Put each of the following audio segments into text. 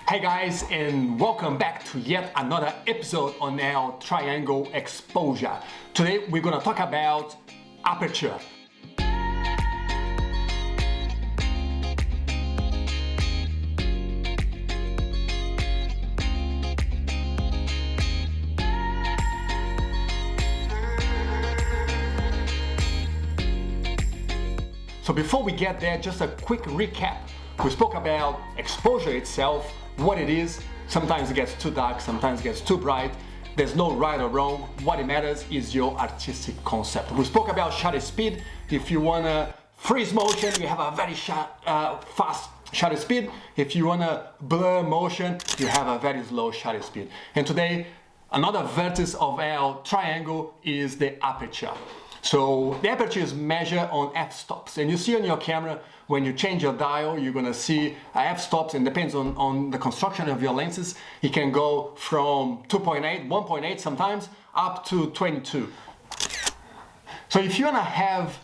Hey guys, and welcome back to yet another episode on our triangle exposure. Today we're gonna talk about aperture. So before we get there, just a quick recap. We spoke about exposure itself, what it is. Sometimes it gets too dark, sometimes it gets too bright. There's no right or wrong. What it matters is your artistic concept. We spoke about shutter speed. If you want to freeze motion, you have a very fast shutter speed. If you want to blur motion, you have a very slow shutter speed. And today, another vertex of our triangle is the aperture. So the aperture is measured on f-stops, and you see on your camera when you change your dial, you're gonna see f-stops, and depends on the construction of your lenses. It can go from 2.8, 1.8 sometimes, up to 22. So if you wanna have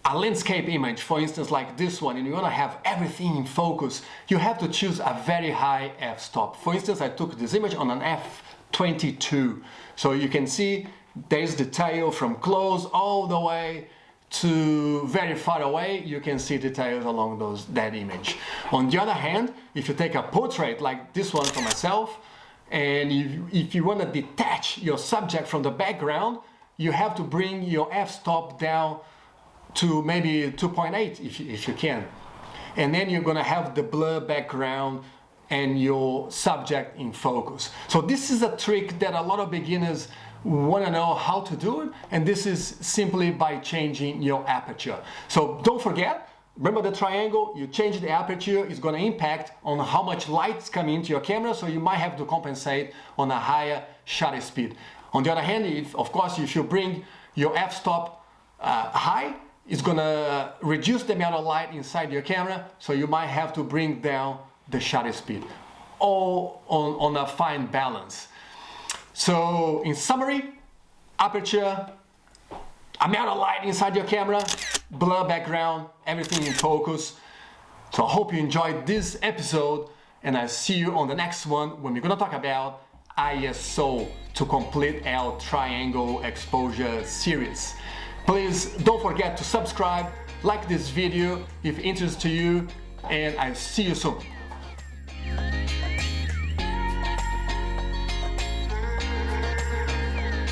a landscape image, for instance, like this one, and you wanna have everything in focus, you have to choose a very high f-stop. For instance, I took this image on an f22. So you can see there's detail from close all the way to very far away. You can see details along that image. On the other hand, if you take a portrait like this one for myself, and if you want to detach your subject from the background, you have to bring your f-stop down to maybe 2.8 if you can. And then you're going to have the blur background and your subject in focus. So this is a trick that a lot of beginners want to know how to do it, and this is simply by changing your aperture. So don't forget, remember the triangle, you change the aperture, it's going to impact on how much light's coming into your camera, so you might have to compensate on a higher shutter speed. On the other hand, if you bring your f-stop high, it's going to reduce the amount of light inside your camera, so you might have to bring down the shutter speed, all on a fine balance. So in summary, aperture, amount of light inside your camera, blur background, everything in focus. So I hope you enjoyed this episode, and I'll see you on the next one when we're gonna talk about ISO to complete our triangle exposure series. Please don't forget to subscribe, like this video if it interests you, and I'll see you soon.